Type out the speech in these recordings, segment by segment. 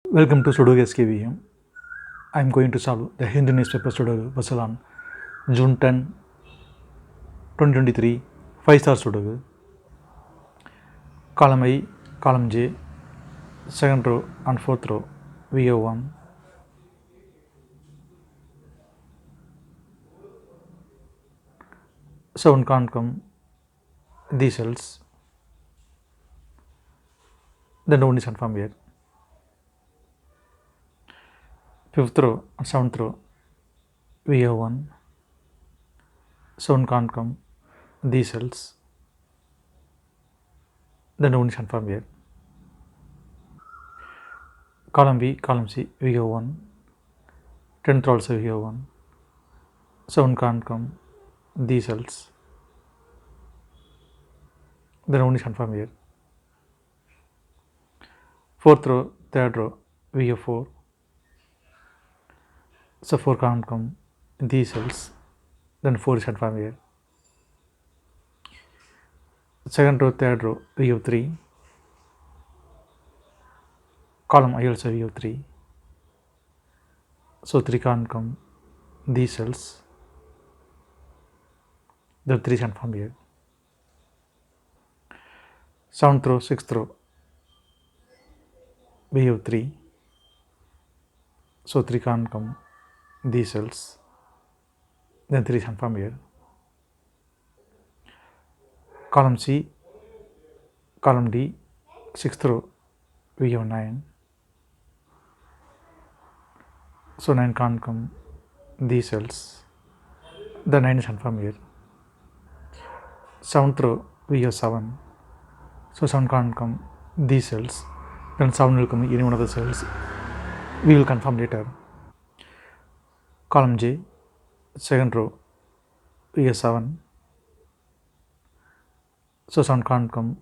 Welcome to Sudoku SkVm. I am going to solve the Hindu newspaper Sudoku puzzle on June 10, 2023, 5-star Sudoku. Column I, column J, second row and fourth row, VO1. Sound can't come, these cells. The node is confirmed here. Fifth row and seventh row, VO1. Sound can't come, these cells. The node is confirmed here. Column B, column C, VO1. 10th row also VO1. Sound can't come, these cells. The node is confirmed here. Fourth row, third row, VO4. So 4 can't come in these cells, then 4 is confirmed here. Second row, third row, VO3. Column I also VO3. So 3 can't come in these cells, then 3 is confirmed here. Seventh row, sixth row, VO3. So 3 can't come in these cells, then 3 is confirmed here. Column C, column D, sixth row, VO9. So 9 can't come in these cells, the 9 is confirmed here. Seventh row, VO7. So 7 can't come in these cells, then 7 will come in any one of the cells. We will confirm later. Column J, second row, VO7. So 7 can't come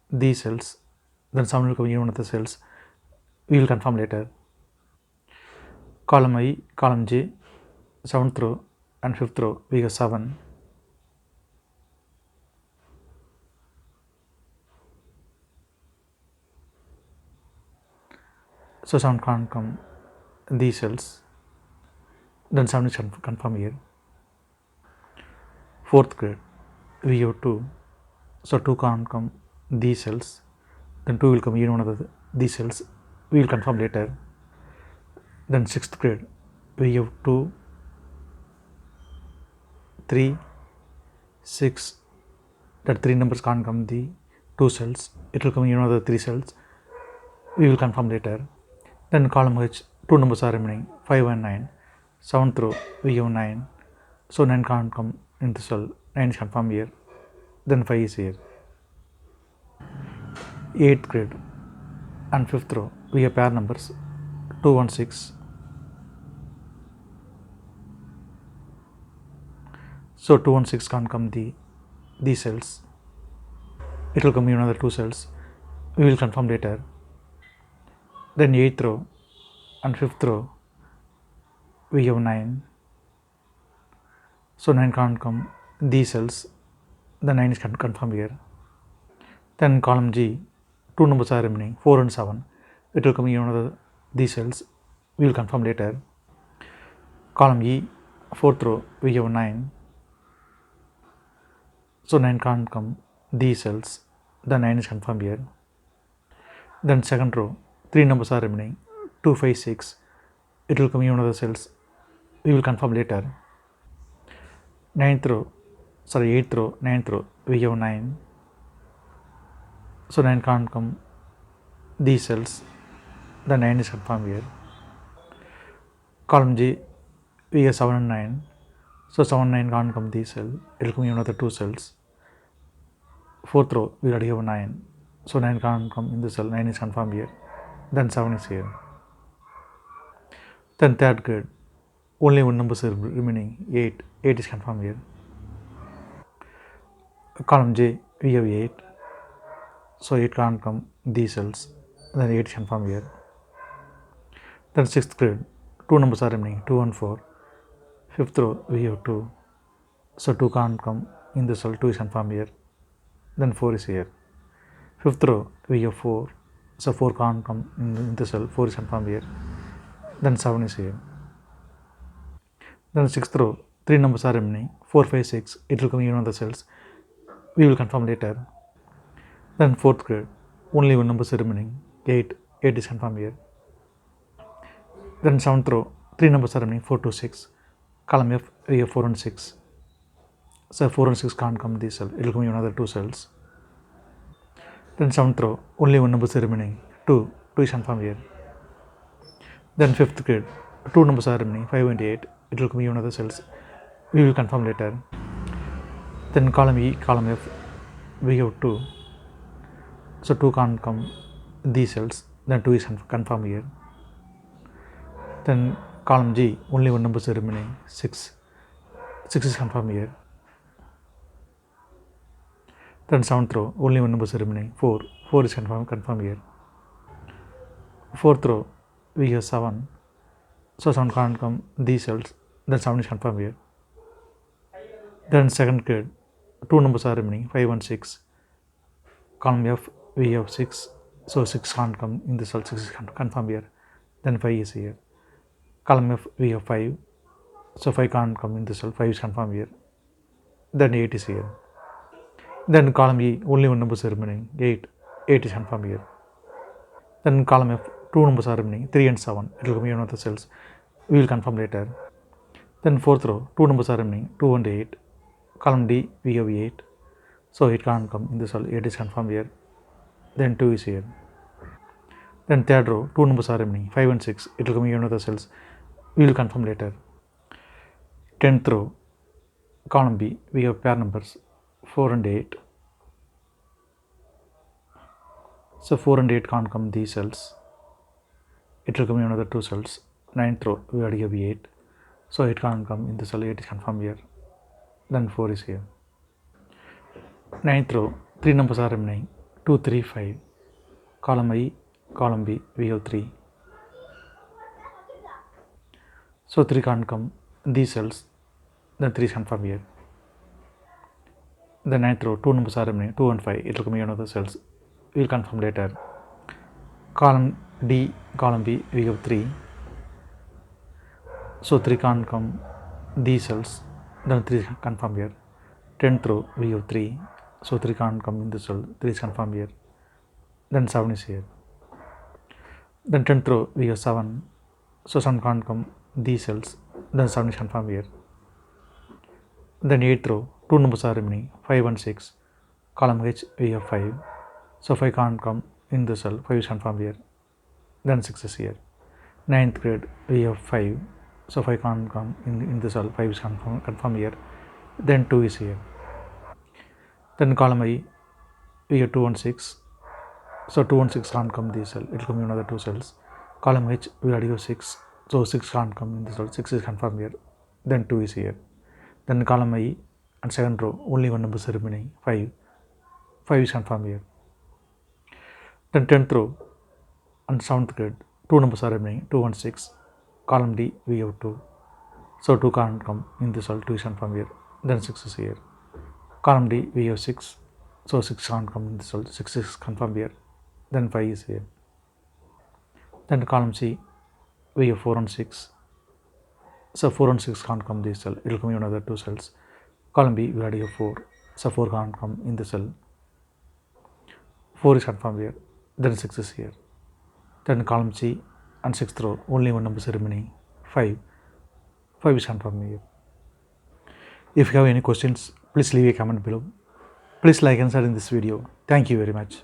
these cells, then 7 will come in one of the cells. We will confirm later. Column I, column J, 7th row and 5th row, VO7. So 7 can't come in these cells, then 7 is confirmed here. Fourth grade, VO2. So 2 can't come these cells, then 2 will come in one of these cells. We will confirm later. Then sixth grade, VO2, 3, 6. That 3 numbers can't come the 2 cells. It will come in one of the 3 cells. We will confirm later. Then column H, 2 numbers are remaining, 5 and 9. 7th row, VO9. So 9 can't come in the cell. 9 is confirmed here. Then 5 is here. 8th grade and 5th row, we have pair numbers 2 and 6. So 2 and 6 can't come these cells. It will come in another 2 cells. We will confirm later. Then 8th row and 5th row, we have 9. So 9 can't come these cells. The 9 is confirmed here. Then column G, 2 numbers are remaining, 4 and 7. It will come in one of these cells. We will confirm later. Column E, 4th row, we have 9. So 9 can't come these cells. The 9 is confirmed here. Then second row, 3 numbers are remaining, 2, 5, 6. It will come in one of the cells. We will confirm later. 8th row, 9th row, we have 9. So 9 can't come these cells. The 9 is confirmed here. Column G, we have 7 and 9. So 7 and 9 can't come these cells. It will come in another 2 cells. 4th row, we already have 9. So 9 can't come in the cell. 9 is confirmed here. Then 7 is here. Then third grade, only one number is remaining, 8. 8 is confirmed here. Column J, we have 8. So 8 can't come these cells. Then 8 is confirmed here. Then sixth grade, 2 numbers are remaining, 2 and 4. 5th row, we have 2. So 2 can't come in the cell. 2 is confirmed here. Then 4 is here. 5th row, we have 4. So 4 can't come in the cell, 4 is confirmed here. Then 7 is here. Then 6th row, 3 numbers are remaining, 4, 5, 6, it will come in on the cells, we will confirm later. Then 4th grade, only 1 number is remaining, 8, 8 is confirmed here. Then 7th row, 3 numbers are remaining, 4, 2, 6, column F, we have 4 and 6. So 4 and 6 can't come this cell, it will come in another 2 cells. Then 7th row, only 1 number is remaining, 2, 2 is confirmed here. Then 5th grade, 2 numbers are remaining, 5 and 8, it will come in another cells, we will confirm later. Then column E, column F, we have 2, so 2 can't come these cells, then 2 is confirmed here. Then column G, only 1 number is remaining, 6, 6 is confirmed here. Then 7th row, only 1 number is remaining, 4, 4 is confirmed here. 4th row, we have 7, so 7 can't come these cells, then 7 is confirmed here. Then 2nd grade, 2 numbers are remaining, 5 and 6, column F, we have 6, so 6 can't come in the cell, 6 is confirmed here. Then 5 is here. Column F, we have 5, so 5 can't come in the cell, 5 is confirmed here. Then 8 is here. Then column E, only 1 number is remaining, 8, 8 is confirmed here. Then column F, 2 numbers are remaining, 3 and 7, it will come in one of the cells, we will confirm later. Then 4th row, 2 numbers are remaining, 2 and 8, column D, we have 8, so it can't come in the cell, 8 is confirmed here. Then 2 is here. Then 3rd row, 2 numbers are remaining, 5 and 6, it will come in one of the cells, we will confirm later. 10th row, column B, we have pair numbers, 4 and 8, so 4 and 8 can't come these cells, it will come in another 2 cells. 9th row, we already have 8, so it can't come in the cell, 8 is confirmed here. Then 4 is here. 9th row, 3 numbers are remaining, 2, 3, 5, column I, column B, we have 3, so 3 can't come these cells, then 3 is confirmed here. The 9th row, 2 numbers are remaining, 2 and 5, it will come in another cells, we will confirm later. Column D, column B, we have 3, so 3 can't come these cells, then 3 is confirmed here. 10th row, we have 3, so 3 can't come in the cell, 3 is confirmed here. Then 7 is here. Then 10th row, we have 7, so 7 can't come these cells, then 7 is confirmed here. Then 8th row, 2 numbers are remaining, 5 and 6, column H, we have 5, so 5 can't come in the cell, 5 is confirmed here. Then 6 is here. 9th grade, we have 5, so 5 can't come in the cell, 5 is confirmed here. Then 2 is here. Then column I, we have 2 and 6, so 2 and 6 can't come this cell, it will come in another 2 cells. Column H, we already have 6, so 6 can't come in the cell, 6 is confirmed here. Then 2 is here. Then column I and 2nd row, only 1 number is remaining, 5, 5 is confirmed here. Then 10th row and 7th grade, 2 numbers are remaining, 2 and 6, column D, we have 2, so 2 can't come in the cell, 2 is confirmed here. Then 6 is here. Column D, we have 6, so 6 can't come in the cell, 6 is confirmed here. Then 5 is here. Then column C, we have 4 and 6, so 4 and 6 can't come this cell, it will come in another 2 cells. Column B, we already have 4, so 4 can't come in the cell, 4 is confirmed here. Then 6 is here. Then column C and 6th row, only 1 number is remaining, 5, 5 is confirmed here. If you have any questions, please leave a comment below. Please like and share in this video. Thank you very much.